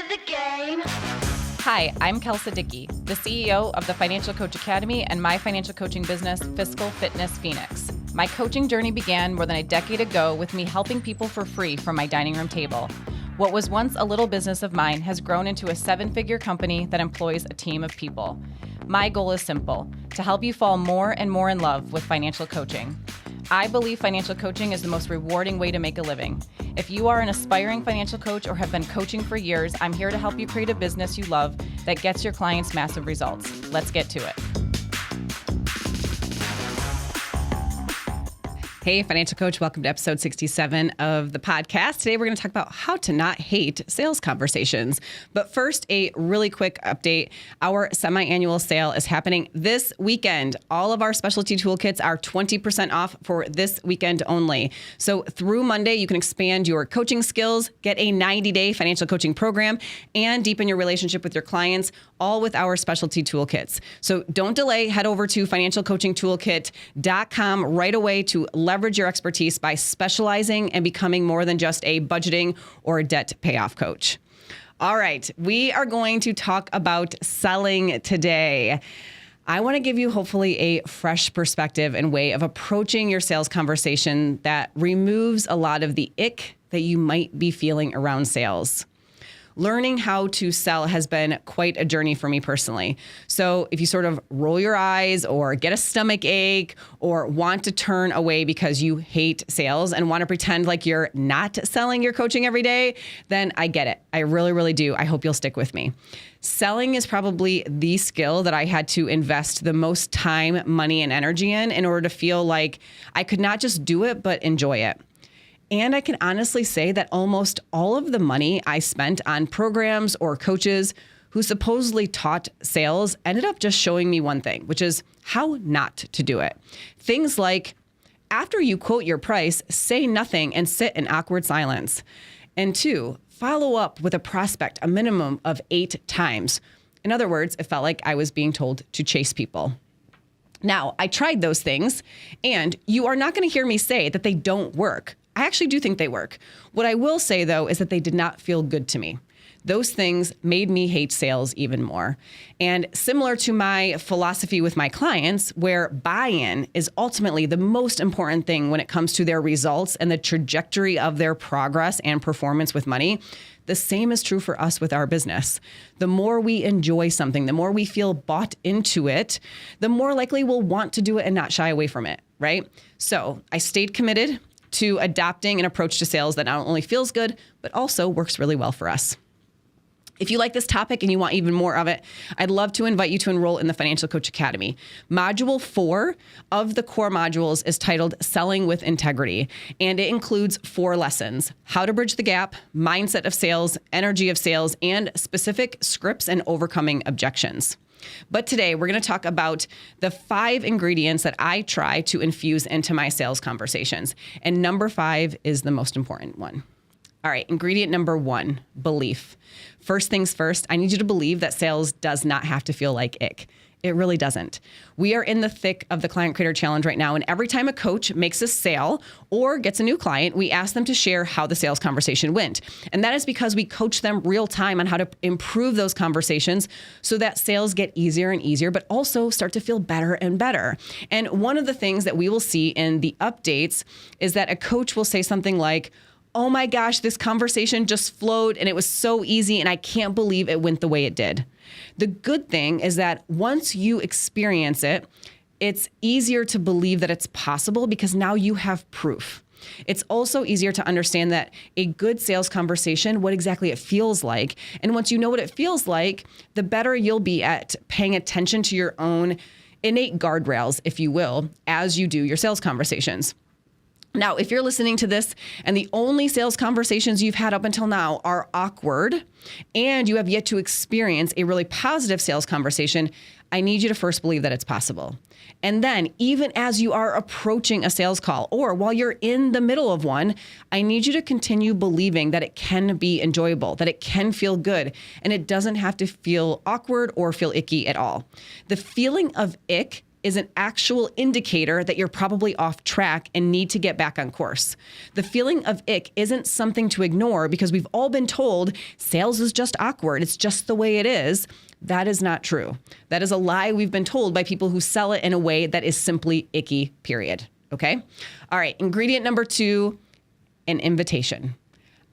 the game. Hi, I'm Kelsa Dickey, the CEO of the Financial Coach Academy and my financial coaching business, Fiscal Fitness Phoenix. My coaching journey began more than a decade ago with me helping people for free from my dining room table. What was once a little business of mine has grown into a 7-figure company that employs a team of people. My goal is simple, to help you fall more and more in love with financial coaching. I believe financial coaching is the most rewarding way to make a living. If you are an aspiring financial coach or have been coaching for years, I'm here to help you create a business you love that gets your clients massive results. Let's get to it. Hey, financial coach, welcome to episode 67 of the podcast. Today, we're going to talk about how to not hate sales conversations. But first, a really quick update. Our semi-annual sale is happening this weekend. All of our specialty toolkits are 20% off for this weekend only. So through Monday, you can expand your coaching skills, get a 90-day financial coaching program, and deepen your relationship with your clients, all with our specialty toolkits. So don't delay. Head over to financialcoachingtoolkit.com right away to leverage your expertise by specializing and becoming more than just a budgeting or a debt payoff coach. All right, we are going to talk about selling today. I want to give you hopefully a fresh perspective and way of approaching your sales conversation that removes a lot of the ick that you might be feeling around sales. Learning how to sell has been quite a journey for me personally. So if you sort of roll your eyes or get a stomach ache or want to turn away because you hate sales and want to pretend like you're not selling your coaching every day, then I get it. I really, really do. I hope you'll stick with me. Selling is probably the skill that I had to invest the most time, money, and energy in order to feel like I could not just do it, but enjoy it. And I can honestly say that almost all of the money I spent on programs or coaches who supposedly taught sales ended up just showing me one thing, which is how not to do it. Things like, after you quote your price, say nothing and sit in awkward silence. And 2, follow up with a prospect a minimum of 8 times. In other words, it felt like I was being told to chase people. Now, I tried those things, and you are not going to hear me say that they don't work. I actually do think they work. What I will say, though, is that they did not feel good to me. Those things made me hate sales even more. And similar to my philosophy with my clients, where buy-in is ultimately the most important thing when it comes to their results and the trajectory of their progress and performance with money, the same is true for us with our business. The more we enjoy something, the more we feel bought into it, the more likely we'll want to do it and not shy away from it, right? So I stayed committed to adopting an approach to sales that not only feels good, but also works really well for us. If you like this topic and you want even more of it, I'd love to invite you to enroll in the Financial Coach Academy. Module 4 of the core modules is titled Selling with Integrity, and it includes 4 lessons: how to bridge the gap, mindset of sales, energy of sales, and specific scripts and overcoming objections. But today we're going to talk about the 5 ingredients that I try to infuse into my sales conversations. And number 5 is the most important one. All right, ingredient number 1, belief. First things first, I need you to believe that sales does not have to feel like ick. It really doesn't. We are in the thick of the Client Creator Challenge right now, and every time a coach makes a sale or gets a new client, we ask them to share how the sales conversation went. And that is because we coach them real time on how to improve those conversations so that sales get easier and easier, but also start to feel better and better. And one of the things that we will see in the updates is that a coach will say something like, "Oh my gosh, this conversation just flowed and it was so easy and I can't believe it went the way it did." The good thing is that once you experience it, it's easier to believe that it's possible because now you have proof. It's also easier to understand that a good sales conversation, what exactly it feels like. And once you know what it feels like, the better you'll be at paying attention to your own innate guardrails, if you will, as you do your sales conversations. Now, if you're listening to this and the only sales conversations you've had up until now are awkward and you have yet to experience a really positive sales conversation, I need you to first believe that it's possible. And then even as you are approaching a sales call or while you're in the middle of one, I need you to continue believing that it can be enjoyable, that it can feel good, and it doesn't have to feel awkward or feel icky at all. The feeling of ick is an actual indicator that you're probably off track and need to get back on course. The feeling of ick isn't something to ignore because we've all been told sales is just awkward. It's just the way it is. That is not true. That is a lie we've been told by people who sell it in a way that is simply icky, period. Okay? All right. Ingredient number 2, an invitation.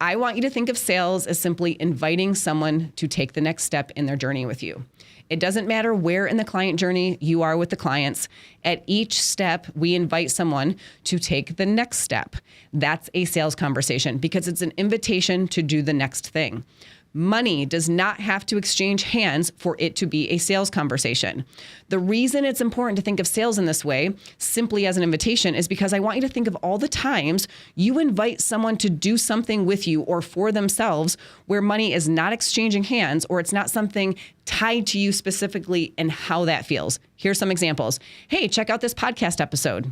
I want you to think of sales as simply inviting someone to take the next step in their journey with you. It doesn't matter where in the client journey you are with the clients. At each step, we invite someone to take the next step. That's a sales conversation because it's an invitation to do the next thing. Money does not have to exchange hands for it to be a sales conversation. The reason it's important to think of sales in this way, simply as an invitation, is because I want you to think of all the times you invite someone to do something with you or for themselves where money is not exchanging hands or it's not something tied to you specifically and how that feels. Here's some examples. Hey, check out this podcast episode.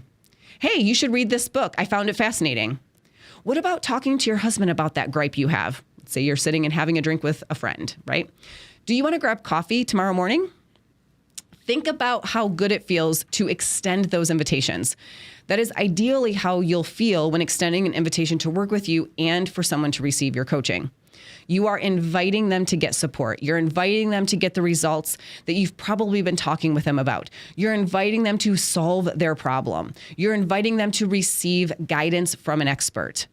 Hey, you should read this book. I found it fascinating. What about talking to your husband about that gripe you have? Say you're sitting and having a drink with a friend, right? Do you want to grab coffee tomorrow morning? Think about how good it feels to extend those invitations. That is ideally how you'll feel when extending an invitation to work with you and for someone to receive your coaching. You are inviting them to get support. You're inviting them to get the results that you've probably been talking with them about. You're inviting them to solve their problem. You're inviting them to receive guidance from an expert.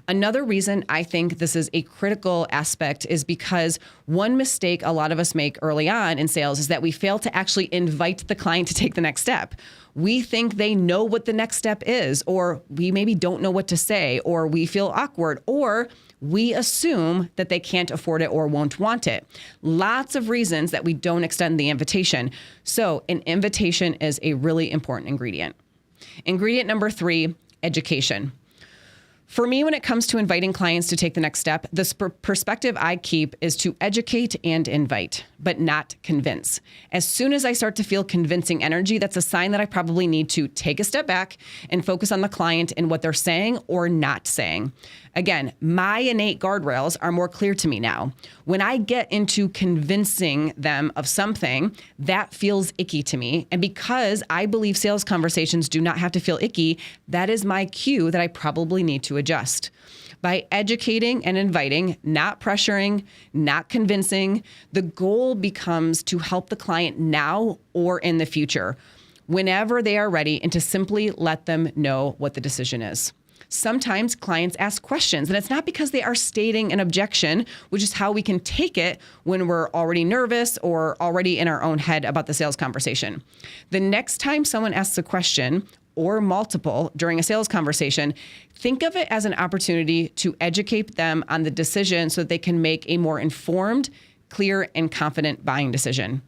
Another reason I think this is a critical aspect is because one mistake a lot of us make early on in sales is that we fail to actually invite the client to take the next step. We think they know what the next step is, or we maybe don't know what to say, or we feel awkward, or we assume that they can't afford it or won't want it. Lots of reasons that we don't extend the invitation. So an invitation is a really important ingredient. Ingredient number 3, education. For me, when it comes to inviting clients to take the next step, the perspective I keep is to educate and invite, but not convince. As soon as I start to feel convincing energy, that's a sign that I probably need to take a step back and focus on the client and what they're saying or not saying. Again, my innate guardrails are more clear to me now. When I get into convincing them of something, that feels icky to me. And because I believe sales conversations do not have to feel icky, that is my cue that I probably need to adjust. By educating and inviting, not pressuring, not convincing, the goal becomes to help the client now or in the future, whenever they are ready, and to simply let them know what the decision is. Sometimes clients ask questions, and it's not because they are stating an objection, which is how we can take it when we're already nervous or already in our own head about the sales conversation. The next time someone asks a question, or multiple during a sales conversation, think of it as an opportunity to educate them on the decision so that they can make a more informed, clear, and confident buying decision.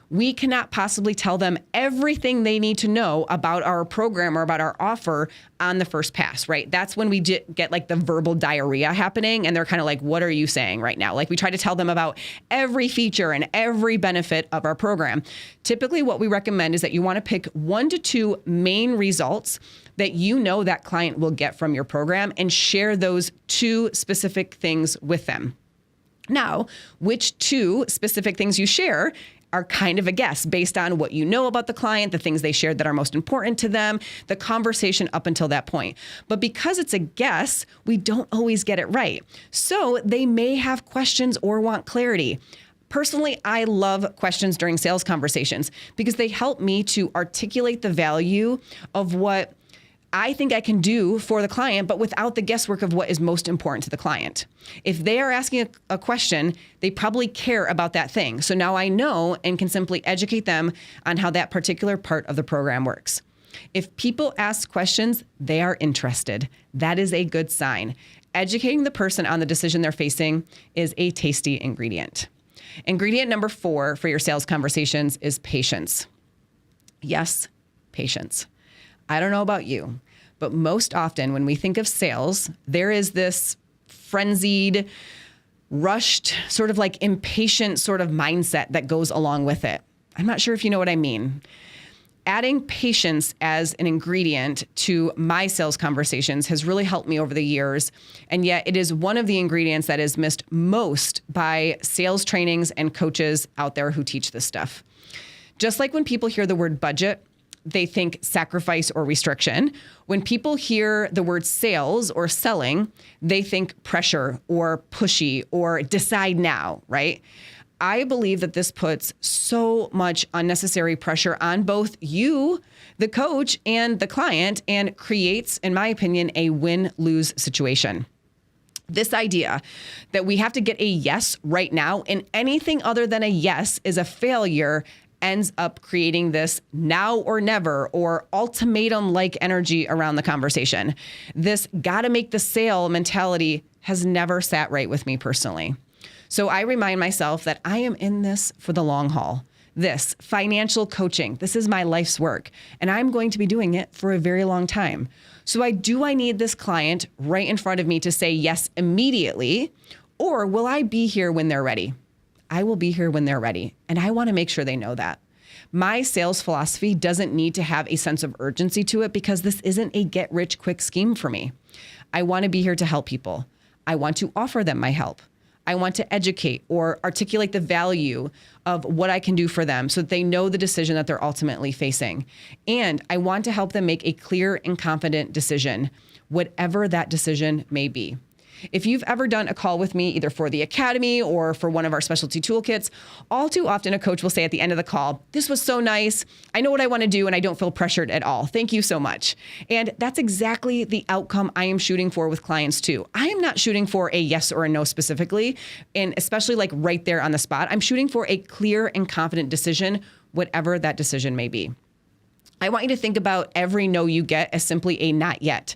We cannot possibly tell them everything they need to know about our program or about our offer on the first pass, right? That's when we get like the verbal diarrhea happening and they're kind of like, what are you saying right now? Like we try to tell them about every feature and every benefit of our program. Typically what we recommend is that you want to pick 1 to 2 main results that you know that client will get from your program and share those 2 specific things with them. Now, which 2 specific things you share are kind of a guess based on what you know about the client, the things they shared that are most important to them, the conversation up until that point. But because it's a guess, we don't always get it right. So they may have questions or want clarity. Personally, I love questions during sales conversations because they help me to articulate the value of what I think I can do for the client, but without the guesswork of what is most important to the client. If they are asking a question, they probably care about that thing. So now I know and can simply educate them on how that particular part of the program works. If people ask questions, they are interested. That is a good sign. Educating the person on the decision they're facing is a tasty ingredient. Ingredient number 4 for your sales conversations is patience. Yes, patience. I don't know about you, but most often when we think of sales, there is this frenzied, rushed, sort of like impatient sort of mindset that goes along with it. I'm not sure if you know what I mean. Adding patience as an ingredient to my sales conversations has really helped me over the years. And yet it is one of the ingredients that is missed most by sales trainings and coaches out there who teach this stuff. Just like when people hear the word budget, they think sacrifice or restriction. When people hear the word sales or selling, they think pressure or pushy or decide now, right? I believe that this puts so much unnecessary pressure on both you, the coach, and the client, and creates, in my opinion, a win-lose situation. This idea that we have to get a yes right now and anything other than a yes is a failure ends up creating this now or never or ultimatum-like energy around the conversation. This gotta make the sale mentality has never sat right with me personally. So I remind myself that I am in this for the long haul. This financial coaching, this is my life's work, and I'm going to be doing it for a very long time. So I need this client right in front of me to say yes immediately, or will I be here when they're ready? I will be here when they're ready, and I want to make sure they know that. My sales philosophy doesn't need to have a sense of urgency to it because this isn't a get-rich-quick scheme for me. I want to be here to help people. I want to offer them my help. I want to educate or articulate the value of what I can do for them so that they know the decision that they're ultimately facing. And I want to help them make a clear and confident decision, whatever that decision may be. If you've ever done a call with me, either for the academy or for one of our specialty toolkits, all too often a coach will say at the end of the call, "This was so nice. I know what I want to do and I don't feel pressured at all. Thank you so much." And that's exactly the outcome I am shooting for with clients too. I am not shooting for a yes or a no specifically, and especially like right there on the spot. I'm shooting for a clear and confident decision, whatever that decision may be. I want you to think about every no you get as simply a not yet.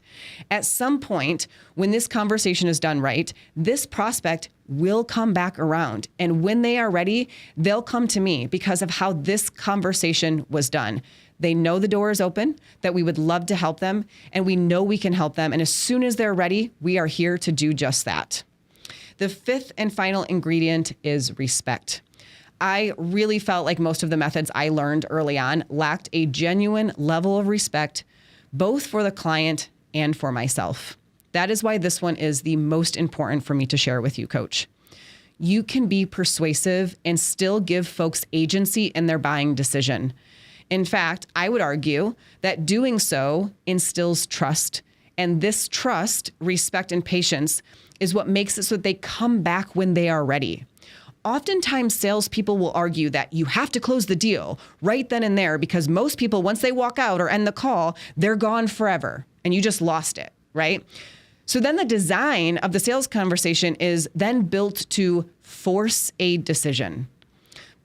At some point, when this conversation is done right, this prospect will come back around. And when they are ready, they'll come to me because of how this conversation was done. They know the door is open, that we would love to help them, and we know we can help them. And as soon as they're ready, we are here to do just that. The fifth and final ingredient is respect. I really felt like most of the methods I learned early on lacked a genuine level of respect, both for the client and for myself. That is why this one is the most important for me to share with you, Coach. You can be persuasive and still give folks agency in their buying decision. In fact, I would argue that doing so instills trust. And this trust, respect, and patience is what makes it so that they come back when they are ready. Oftentimes, salespeople will argue that you have to close the deal right then and there because most people, once they walk out or end the call, they're gone forever and you just lost it, right? So then the design of the sales conversation is then built to force a decision.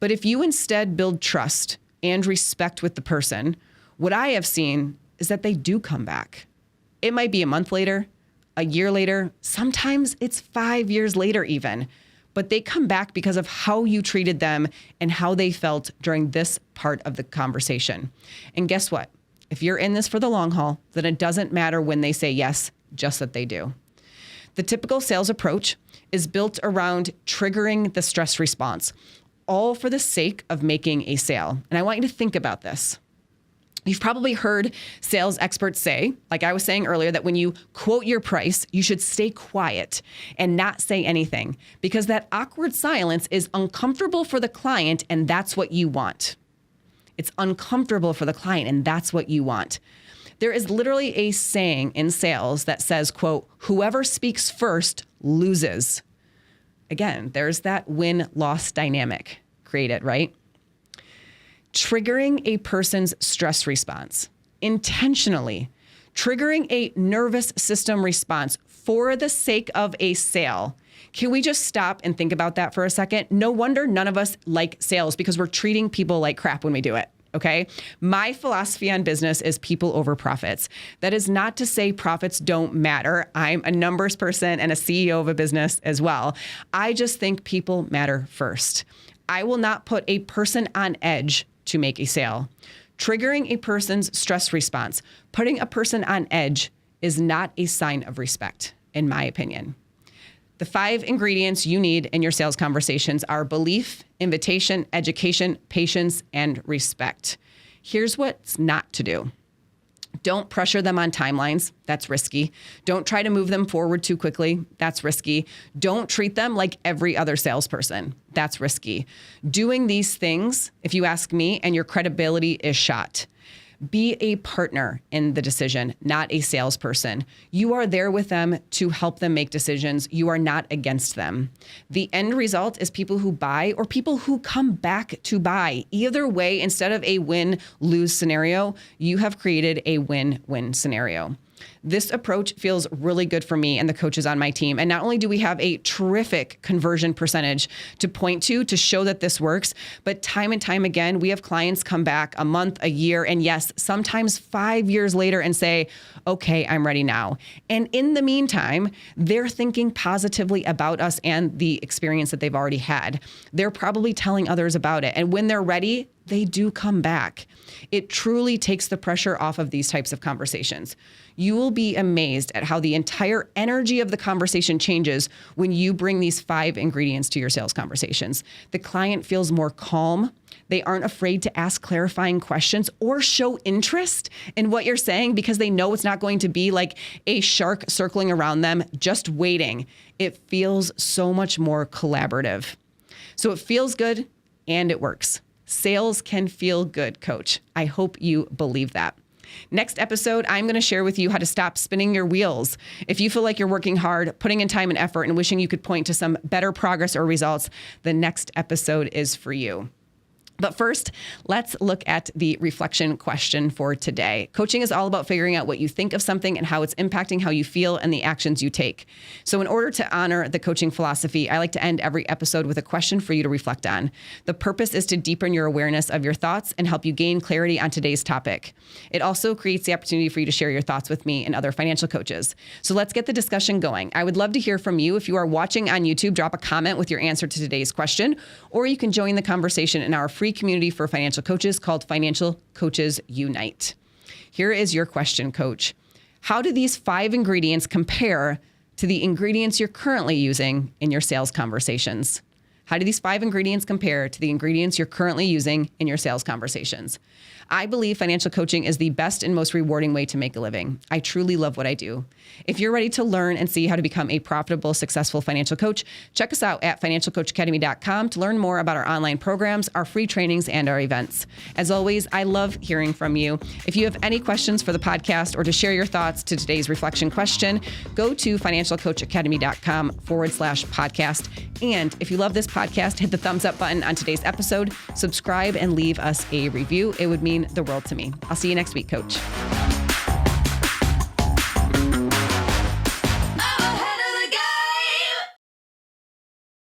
But if you instead build trust and respect with the person, what I have seen is that they do come back. It might be a month later, a year later, sometimes it's 5 years later even. But they come back because of how you treated them and how they felt during this part of the conversation. And guess what? If you're in this for the long haul, then it doesn't matter when they say yes, just that they do. The typical sales approach is built around triggering the stress response, all for the sake of making a sale. And I want you to think about this. You've probably heard sales experts say, like I was saying earlier, that when you quote your price, you should stay quiet and not say anything because that awkward silence is uncomfortable for the client and that's what you want. It's uncomfortable for the client and that's what you want. There is literally a saying in sales that says, quote, "Whoever speaks first loses." Again, there's that win-loss dynamic created, right? Triggering a person's stress response, intentionally triggering a nervous system response for the sake of a sale. Can we just stop and think about that for a second? No wonder none of us like sales because we're treating people like crap when we do it. Okay. My philosophy on business is people over profits. That is not to say profits don't matter. I'm a numbers person and a CEO of a business as well. I just think people matter first. I will not put a person on edge to make a sale. Triggering a person's stress response, putting a person on edge is not a sign of respect, in my opinion. The 5 ingredients you need in your sales conversations are belief, invitation, education, patience, and respect. Here's what's not to do. Don't pressure them on timelines. That's risky. Don't try to move them forward too quickly. That's risky. Don't treat them like every other salesperson. That's risky. Doing these things, if you ask me, and your credibility is shot. Be a partner in the decision, not a salesperson. You are there with them to help them make decisions. You are not against them. The end result is people who buy or people who come back to buy. Either way, instead of a win-lose scenario, you have created a win-win scenario. This approach feels really good for me and the coaches on my team. And not only do we have a terrific conversion percentage to point to show that this works, but time and time again, we have clients come back a month, a year, and yes, sometimes 5 years later and say, okay, I'm ready now. And in the meantime, they're thinking positively about us and the experience that they've already had. They're probably telling others about it. And when they're ready, they do come back. It truly takes the pressure off of these types of conversations. You will be amazed at how the entire energy of the conversation changes when you bring these 5 ingredients to your sales conversations. The client feels more calm. They aren't afraid to ask clarifying questions or show interest in what you're saying because they know it's not going to be like a shark circling around them, just waiting. It feels so much more collaborative. So it feels good and it works. Sales can feel good, coach. I hope you believe that. Next episode, I'm going to share with you how to stop spinning your wheels. If you feel like you're working hard, putting in time and effort, and wishing you could point to some better progress or results, the next episode is for you. But first, let's look at the reflection question for today. Coaching is all about figuring out what you think of something and how it's impacting how you feel and the actions you take. So in order to honor the coaching philosophy, I like to end every episode with a question for you to reflect on. The purpose is to deepen your awareness of your thoughts and help you gain clarity on today's topic. It also creates the opportunity for you to share your thoughts with me and other financial coaches. So let's get the discussion going. I would love to hear from you. If you are watching on YouTube, drop a comment with your answer to today's question, or you can join the conversation in our free community for financial coaches called Financial Coaches Unite. Here is your question, coach. How do these 5 ingredients compare to the ingredients you're currently using in your sales conversations? How do these 5 ingredients compare to the ingredients you're currently using in your sales conversations? I believe financial coaching is the best and most rewarding way to make a living. I truly love what I do. If you're ready to learn and see how to become a profitable, successful financial coach, check us out at financialcoachacademy.com to learn more about our online programs, our free trainings, and our events. As always, I love hearing from you. If you have any questions for the podcast or to share your thoughts to today's reflection question, go to financialcoachacademy.com/podcast. And if you love this podcast, hit the thumbs up button on today's episode, subscribe, and leave us a review. It would mean the world to me. I'll see you next week, coach.